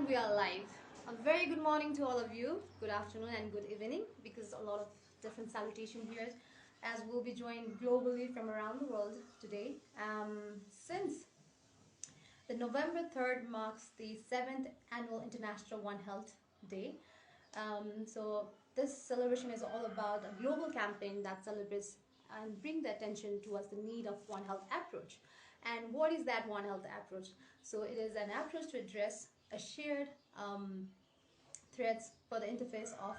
and we are live. A very good morning to all of you. Good afternoon and good evening, because a lot of different salutation here, as we'll be joined globally from around the world today. Since the November 3rd marks the 7th annual International One Health Day. So this celebration is all about a global campaign that celebrates and bring the attention towards the need of One Health approach. And what is that One Health approach? So it is an approach to address a shared threads for the interface of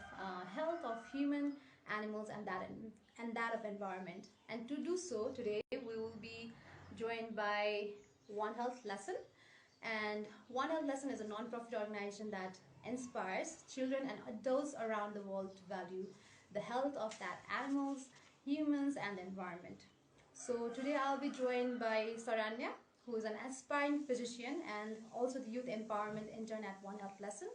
health of human, animals, and that of environment. And to do so, today we will be joined by One Health Lesson. And One Health Lesson is a non-profit organization that inspires children and adults around the world to value the health of that animals, humans, and the environment. So today I'll be joined by Saranya, who is an aspiring physician and also the Youth Empowerment Intern at One Health Lesson,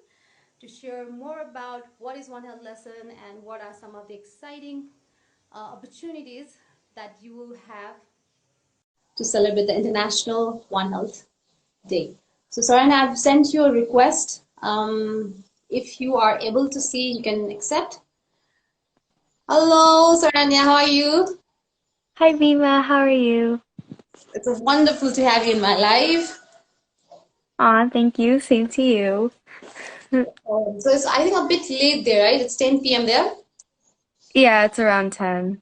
to share more about what is One Health Lesson and what are some of the exciting opportunities that you will have to celebrate the International One Health Day. So Saranya, I've sent you a request. If you are able to see, you can accept. Hello, Saranya, how are you? Hi, 𝗵𝗲, how are you? It's wonderful to have you in my life. Aw, thank you. Same to you. So it's, I think, a bit late there, right? It's 10 p.m. there? Yeah, it's around 10.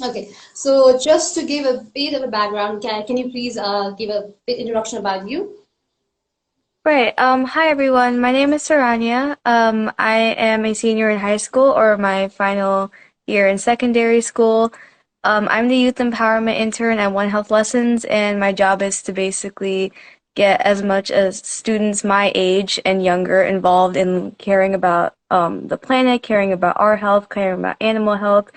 Okay, so just to give a bit of a background, can you please give a bit introduction about you? Right. Hi, everyone. My name is Saranya. I am a senior in high school, or my final year in secondary school. I'm the Youth Empowerment Intern at One Health Lessons, and my job is to basically get as much as students my age and younger involved in caring about the planet, caring about our health, caring about animal health.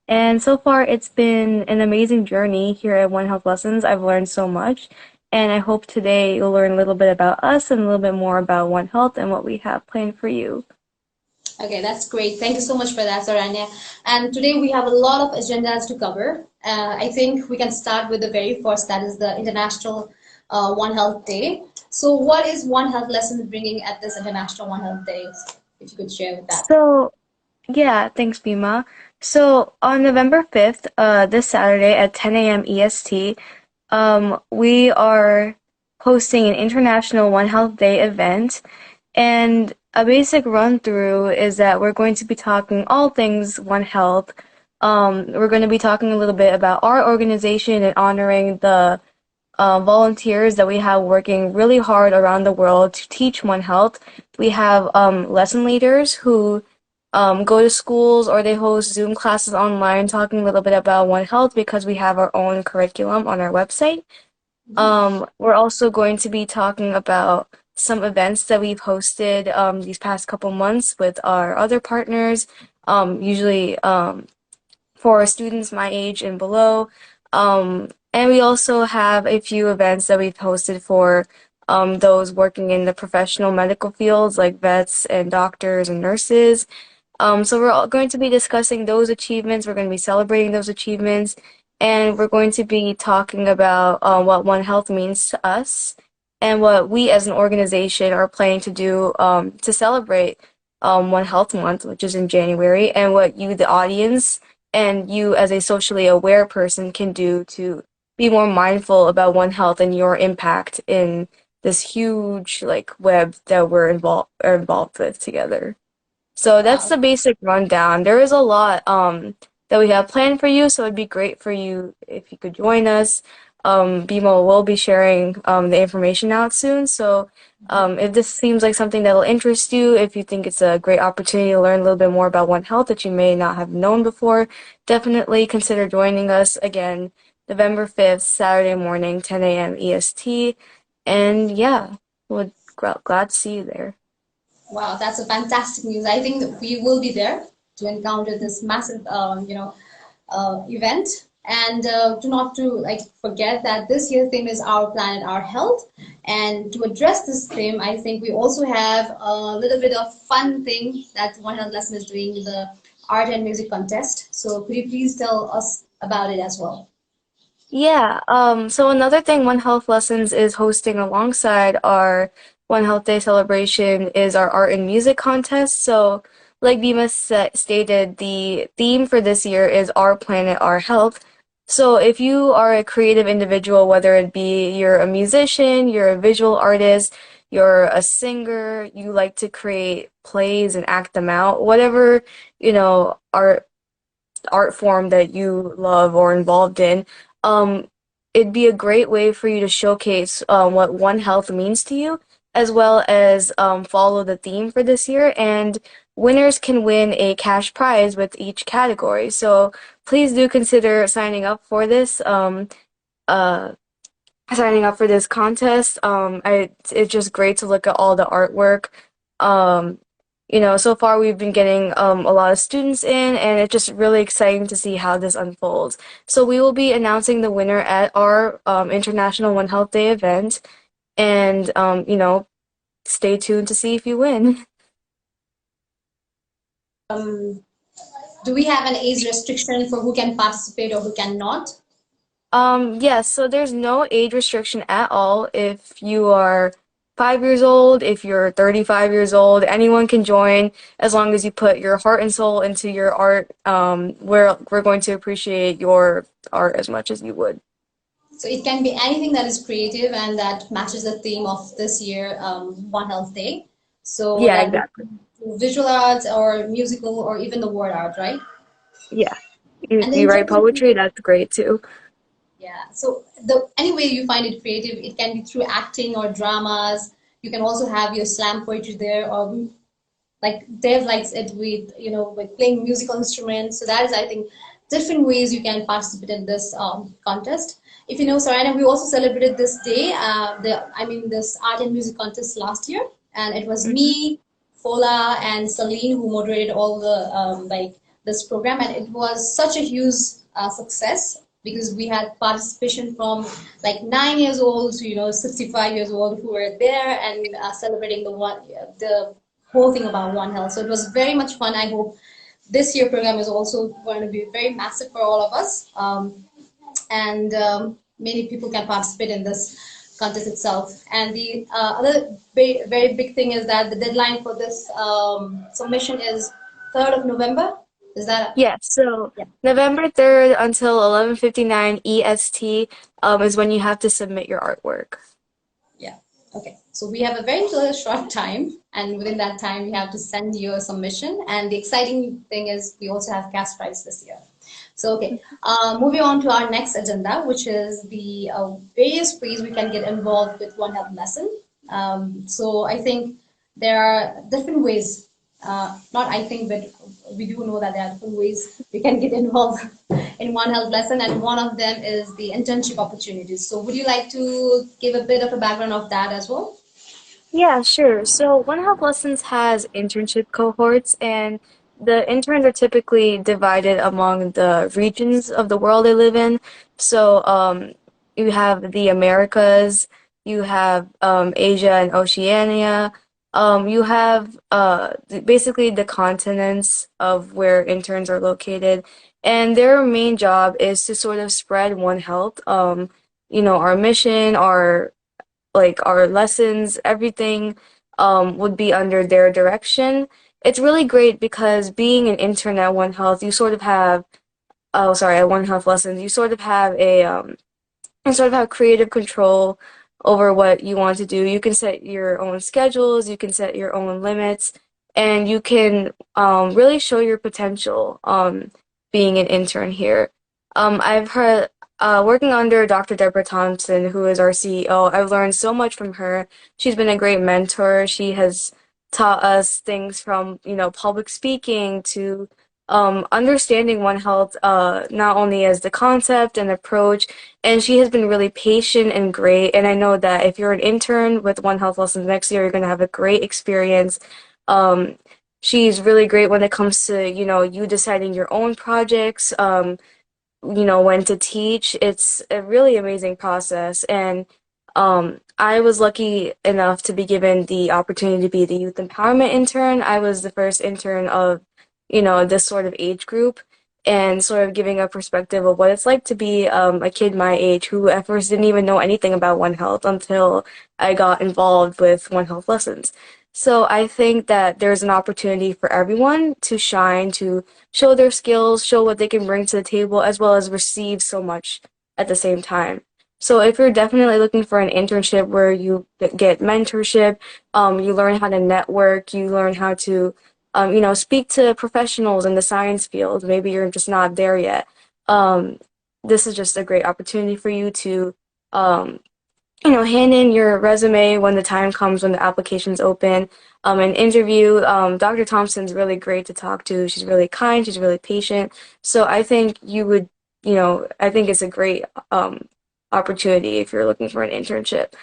And so far, it's been an amazing journey here at One Health Lessons. I've learned so much, and I hope today you'll learn a little bit about us and a little bit more about One Health and what we have planned for you. Okay, that's great. Thank you so much for that, Saranya. And today we have a lot of agendas to cover. I think we can start with the very first, that is the International One Health Day. So what is One Health Lesson bringing at this International One Health Day? If you could share with that. So, yeah, thanks, 𝗵𝗲. So on November 5th, this Saturday at 10 a.m. EST, we are hosting an International One Health Day event. And a basic run through is that we're going to be talking all things One Health. We're going to be talking a little bit about our organization and honoring the volunteers that we have working really hard around the world to teach One Health. We have lesson leaders who go to schools, or they host Zoom classes online talking a little bit about One Health, because we have our own curriculum on our website. We're also going to be talking about some events that we've hosted these past couple months with our other partners, usually for students my age and below. And we also have a few events that we've hosted for those working in the professional medical fields, like vets and doctors and nurses. So we're all going to be discussing those achievements. We're going to be celebrating those achievements, and we're going to be talking about what One Health means to us and what we as an organization are planning to do to celebrate One Health Month, which is in January, and what you, the audience, and you as a socially aware person can do to be more mindful about One Health and your impact in this huge web that we're involved with together. So that's the basic rundown. There is a lot that we have planned for you, so it'd be great for you if you could join us. 𝗵𝗲 will be sharing the information out soon, so if this seems like something that will interest you, if you think it's a great opportunity to learn a little bit more about One Health that you may not have known before, definitely consider joining us again, November 5th, Saturday morning, 10 a.m. EST, and yeah, we're glad to see you there. Wow, that's a fantastic news. I think that we will be there to encounter this massive, event. And do not forget that this year's theme is Our Planet, Our Health. And to address this theme, I think we also have a little bit of fun thing that One Health Lesson is doing, the art and music contest. So could you please tell us about it as well? Yeah, so another thing One Health Lessons is hosting alongside our One Health Day celebration is our art and music contest. So, like 𝗵𝗲 stated, the theme for this year is Our Planet, Our Health. So if you are a creative individual, whether it be you're a musician, you're a visual artist, you're a singer, you like to create plays and act them out, whatever, art form that you love or involved in, it'd be a great way for you to showcase what One Health means to you, as well as follow the theme for this year. And winners can win a cash prize with each category. So please do consider signing up for this. Signing up for this contest. It's just great to look at all the artwork. So far we've been getting a lot of students in, and it's just really exciting to see how this unfolds. So we will be announcing the winner at our International One Health Day event, and stay tuned to see if you win. Do we have an age restriction for who can participate or who cannot? Yes, so there's no age restriction at all. If you are 5 years old, if you're 35 years old, anyone can join as long as you put your heart and soul into your art. We're going to appreciate your art as much as you would. So it can be anything that is creative and that matches the theme of this year, One Health Day. So yeah, exactly. Visual arts or musical or even the word art, right? Yeah. You write poetry, that's great too. Yeah, so any way you find it creative, it can be through acting or dramas. You can also have your slam poetry there, or like Dev likes it with, with playing musical instruments. So that is, I think, different ways you can participate in this contest. If you know, Saranya, we also celebrated this day, this art and music contest last year, and it was me, Fola, and Celine who moderated all the this program, and it was such a huge success, because we had participation from like 9 years old to 65 years old who were there and celebrating the whole thing about One Health. So it was very much fun. I hope this year program is also going to be very massive for all of us, and many people can participate in this contest itself. And the other very big thing is that the deadline for this submission is 3rd of November. Is that? Yes, so yeah. November 3rd until 11:59 EST is when you have to submit your artwork. Yeah, okay. So we have a very short time, and within that time, you have to send your submission. And the exciting thing is we also have cash prize this year. So, okay, moving on to our next agenda, which is the various ways we can get involved with One Health lesson. So I think there are different ways. Not I think, but we do know that there are different ways we can get involved in One Health lesson, and one of them is the internship opportunities. So would you like to give a bit of a background of that as well? Yeah, sure. So One Health Lessons has internship cohorts, and the interns are typically divided among the regions of the world they live in. So you have the Americas, you have Asia and Oceania. You have basically the continents of where interns are located, and their main job is to sort of spread One Health. Our mission, our lessons, everything would be under their direction. It's really great because being an intern at One Health, you sort of have, at One Health Lessons, you sort of have creative control over what you want to do. You can set your own schedules, you can set your own limits, and you can really show your potential being an intern here. I've heard, working under Dr. Deborah Thompson, who is our CEO, I've learned so much from her. She's been a great mentor. She has taught us things from, public speaking to understanding One Health, not only as the concept and approach, and she has been really patient and great. And I know that if you're an intern with One Health Lessons next year, you're going to have a great experience. She's really great when it comes to, you deciding your own projects, when to teach. It's a really amazing process. And I was lucky enough to be given the opportunity to be the Youth Empowerment Intern. I was the first intern of this sort of age group. and sort of giving a perspective of what it's like to be a kid my age who at first didn't even know anything about One Health until I got involved with One Health lessons. So I think that there's an opportunity for everyone to shine, to show their skills, show what they can bring to the table, as well as receive so much at the same time. So if you're definitely looking for an internship where you get mentorship, you learn how to network, you learn how to, speak to professionals in the science field, maybe you're just not there yet. This is just a great opportunity for you to, hand in your resume when the time comes when the application's open. An interview. Dr. Thompson's really great to talk to. She's really kind. She's really patient. So I think you would, I think it's a great opportunity if you're looking for an internship.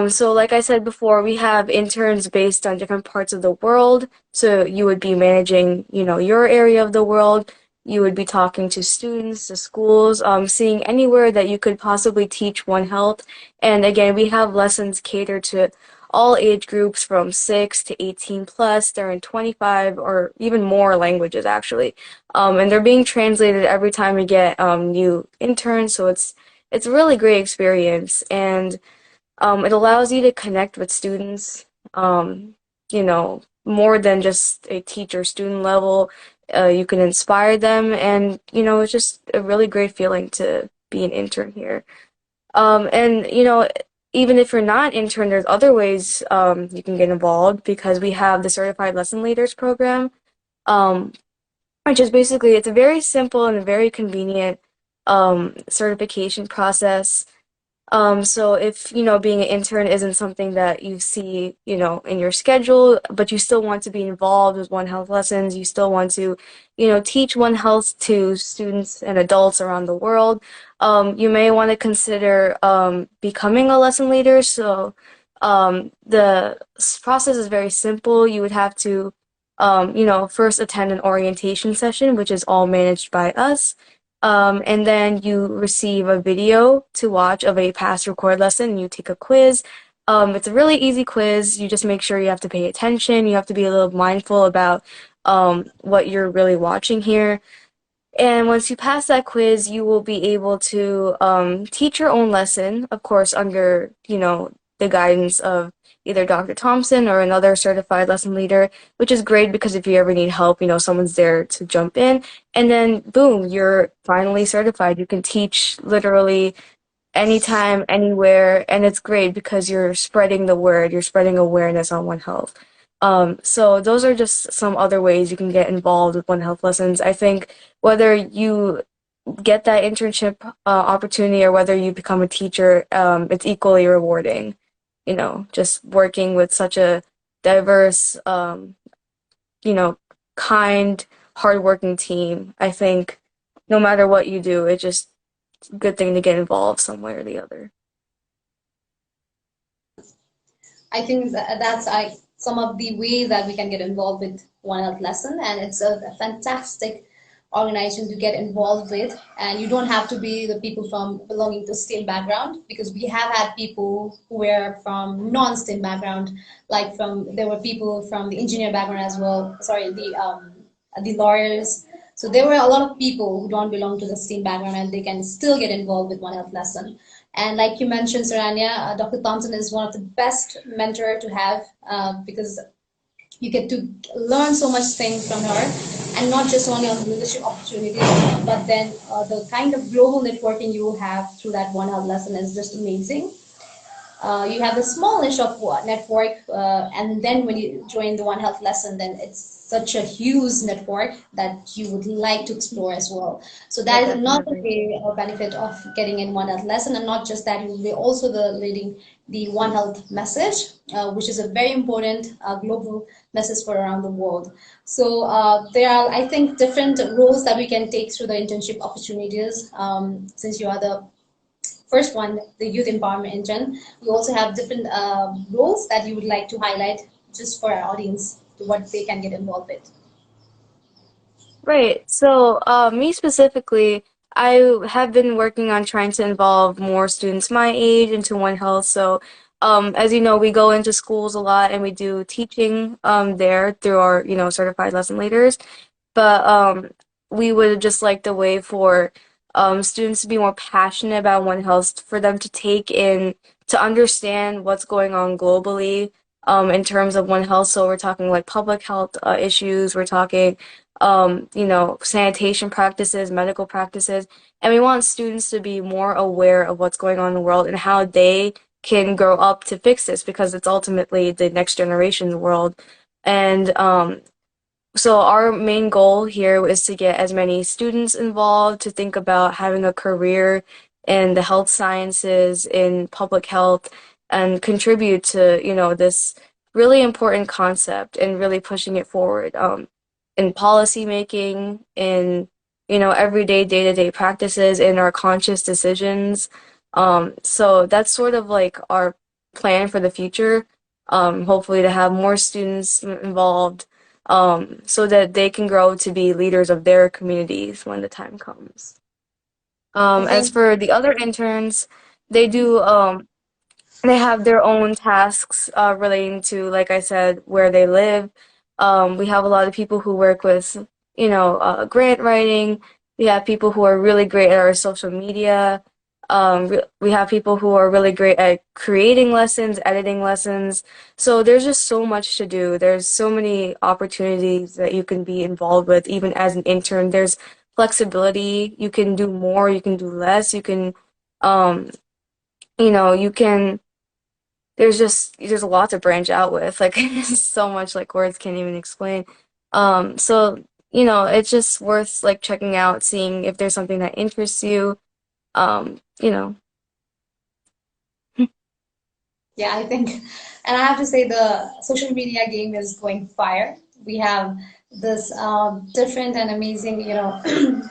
So like I said before, we have interns based on different parts of the world. So you would be managing, your area of the world. You would be talking to students, to schools, seeing anywhere that you could possibly teach One Health. And again, we have lessons catered to all age groups from 6 to 18 plus. They're in 25 or even more languages, actually. And they're being translated every time we get new interns. So it's a really great experience. And it allows you to connect with students, more than just a teacher-student level. You can inspire them, and it's just a really great feeling to be an intern here. And even if you're not an intern, there's other ways you can get involved, because we have the Certified Lesson Leaders program, which is basically, it's a very simple and a very convenient certification process. So if, being an intern isn't something that you see, in your schedule, but you still want to be involved with One Health lessons, you still want to, teach One Health to students and adults around the world, you may want to consider becoming a lesson leader. So the process is very simple. You would have to, first attend an orientation session, which is all managed by us. And then you receive a video to watch of a past record lesson, and you take a quiz. It's a really easy quiz. You just make sure you have to pay attention. You have to be a little mindful about what you're really watching here. And once you pass that quiz, you will be able to teach your own lesson, of course, under, the guidance of either Dr. Thompson or another certified lesson leader, which is great because if you ever need help, someone's there to jump in. And then, boom, you're finally certified. You can teach literally anytime, anywhere, and it's great because you're spreading the word. You're spreading awareness on One Health. So those are just some other ways you can get involved with One Health lessons. I think whether you get that internship opportunity or whether you become a teacher, it's equally rewarding. Just working with such a diverse, kind, hardworking team. I think no matter what you do, it's just a good thing to get involved some way or the other. I think that's some of the ways that we can get involved with One Health lesson, and it's a fantastic organization to get involved with. And you don't have to be the people from belonging to STEM background, because we have had people who were from non-STEM background, like there were people from the engineer background as well. Sorry, the lawyers. So there were a lot of people who don't belong to the STEM background, and they can still get involved with One Health lesson. And like you mentioned, Saranya, Dr. Thompson is one of the best mentor to have, because you get to learn so much things from her, and not just only on the leadership opportunities, but then the kind of global networking you have through that One Health lesson is just amazing. You have a small niche of network, and then when you join the One Health lesson, then it's such a huge network that you would like to explore as well. So that is another way or benefit of getting in One Health lesson. And not just that, you will be also leading the One Health message, which is a very important global message for around the world. So there are, I think, different roles that we can take through the internship opportunities. Since you are the first one, the Youth Empowerment Intern, we also have different roles that you would like to highlight just for our audience, to what they can get involved with. Right. So me specifically, I have been working on trying to involve more students my age into One Health. So as you know, we go into schools a lot and we do teaching there through our, certified lesson leaders. But we would just like the way for students to be more passionate about One Health, for them to take in, to understand what's going on globally in terms of One Health. So we're talking like public health issues, we're talking, you know, sanitation practices, medical practices, and we want students to be more aware of what's going on in the world and how they can grow up to fix this, because it's ultimately the next generation's world. And so our main goal here is to get as many students involved, to think about having a career in the health sciences, in public health, and contribute to, you know, this really important concept and really pushing it forward in policy making, in, you know, everyday day-to-day practices, in our conscious decisions. So that's sort of like our plan for the future, hopefully to have more students involved, so that they can grow to be leaders of their communities when the time comes. I As think. for the other interns, they do, they have their own tasks relating to, like I said, where they live. We have a lot of people who work with, you know, grant writing. We have people who are really great at our social media. We have people who are really great at creating lessons, editing lessons. So there's just so much to do. There's so many opportunities that you can be involved with, even as an intern. There's flexibility. You can do more, you can do less, you can, you know, you can, there's a lot to branch out with. Like, so much, like, words can't even explain. So, you know, it's just worth like checking out, seeing if there's something that interests you. You know. Yeah, I think, and I have to say the social media game is going fire. We have this different and amazing, you know,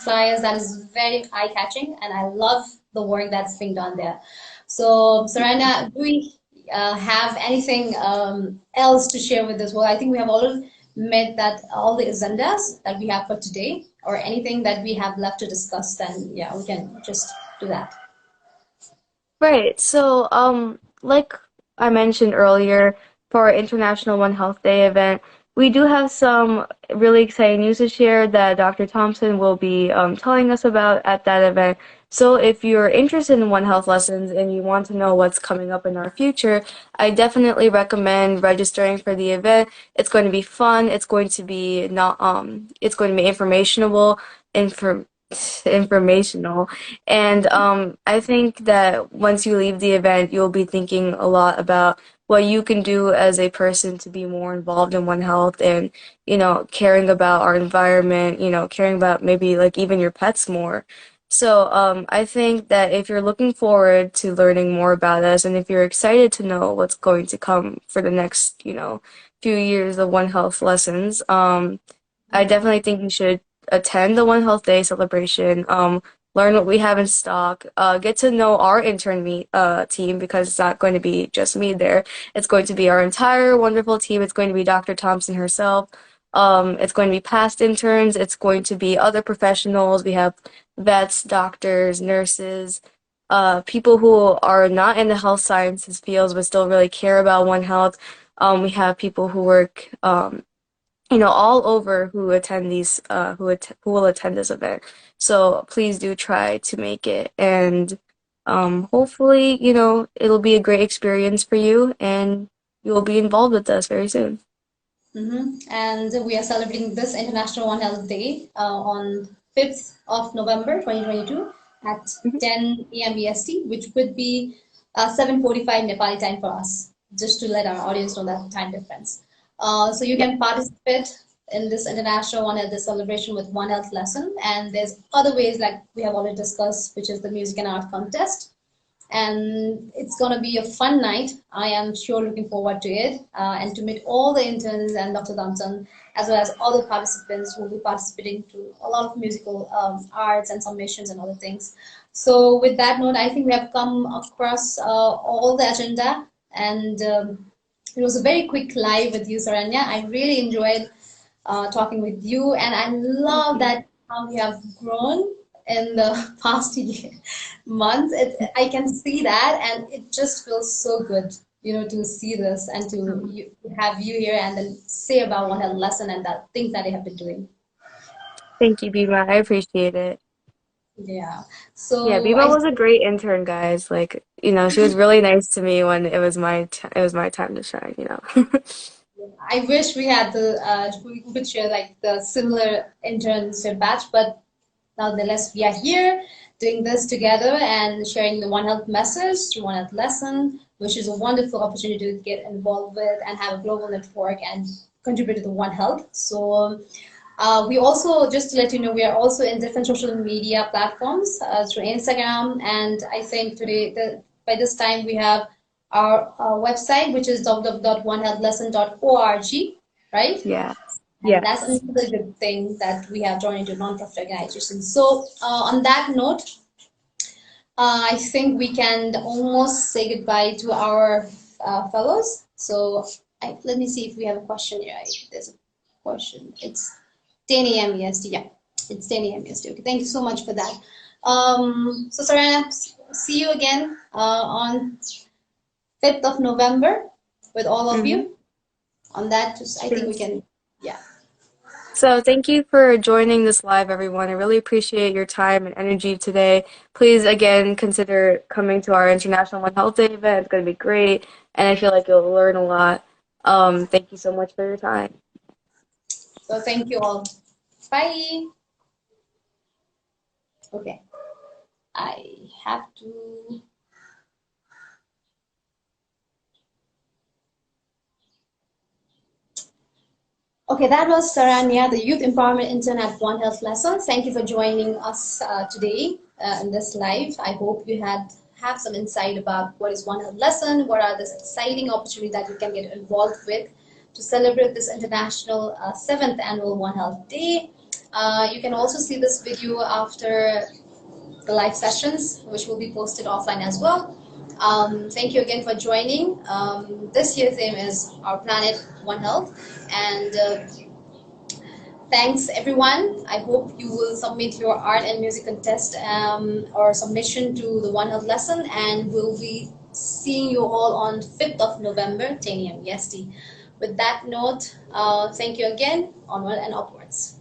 flyers that is very eye-catching, and I love the work that's being done there. So, Saranya, do we have anything else to share with us? Well, I think we have already met that all the agendas that we have for today, or anything that we have left to discuss, then yeah, we can just do that. Right. So, like I mentioned earlier, for our International One Health Day event, we do have some really exciting news to share that Dr. Thompson will be telling us about at that event. So, if you're interested in One Health lessons and you want to know what's coming up in our future, I definitely recommend registering for the event. It's going to be fun. It's going to be not it's going to be informational. And I think that once you leave the event, you'll be thinking a lot about what you can do as a person to be more involved in One Health, and, you know, caring about our environment, you know, caring about maybe like even your pets more. So I think that if you're looking forward to learning more about us, and if you're excited to know what's going to come for the next, you know, few years of One Health lessons, I definitely think you should attend the One Health Day celebration, learn what we have in stock, get to know our intern team, because it's not going to be just me there. It's going to be our entire wonderful team. It's going to be Dr. Thompson herself. It's going to be past interns. It's going to be other professionals. We have vets, doctors, nurses, people who are not in the health sciences fields but still really care about One Health. We have people who work, you know, all over, who attend these, who will attend this event. So please do try to make it, and hopefully, you know, it'll be a great experience for you, and you will be involved with us very soon. And we are celebrating this International One Health Day on 5th of November 2022 at Mhm. 10 a.m. EST, which would be 7:45 Nepali time for us, just to let our audience know that time difference. So you can participate in this International One Health Day celebration with One Health lesson, and there's other ways like we have already discussed, which is the music and art contest, and it's going to be a fun night. I am sure looking forward to it, and to meet all the interns and Dr. Thompson, as well as all the participants who will be participating to a lot of musical arts and submissions and other things. So with that note, I think we have come across all the agenda, and it was a very quick live with you, Saranya. I really enjoyed talking with you, and I Thank love you. that how we have grown in the past year, months. I can see that, and it just feels so good, you know, to see this and to have you here and then say about what a lesson and the things that they have been doing. Thank you, Bima. I appreciate it. Yeah. Yeah, So Bima was a great intern, guys. Like, she was really nice to me when it was my time to shine, I wish we had we could share like the similar internship batch, but nonetheless, we are here doing this together and sharing the One Health message through One Health lesson, which is a wonderful opportunity to get involved with and have a global network and contribute to the One Health. So we also, just to let you know, we are also in different social media platforms through Instagram, and I think by this time we have our website, which is www.onehealthlesson.org, right? Yeah. And that's Yes. another good thing that we have joined into non-profit organizations. So on that note, I think we can almost say goodbye to our fellows. So let me see if we have a question here. There's a question. It's 10 a.m. EST. Yeah, it's 10 a.m. EST. Okay, thank you so much for that. So Saranya, see you again on 5th of November with all of you. On that, I think we can, yeah. So thank you for joining this live, everyone. I really appreciate your time and energy today. Please, again, consider coming to our International One Health Day event. It's going to be great, and I feel like you'll learn a lot. Thank you so much for your time. So thank you all. Bye. Okay. I have to. Okay, that was Saranya, the Youth Empowerment Intern at One Health Lessons. Thank you for joining us today in this live. I hope you have some insight about what is One Health Lesson, what are the exciting opportunities that you can get involved with to celebrate this international 7th annual One Health Day. You can also see this video after the live sessions, which will be posted offline as well. Thank you again for joining. This year's theme is Our Planet, One Health. And thanks everyone. I hope you will submit your art and music contest or submission to the One Health lesson, and we'll be seeing you all on 5th of November, 10 a.m. EST. With that note, thank you again. Onward and upwards.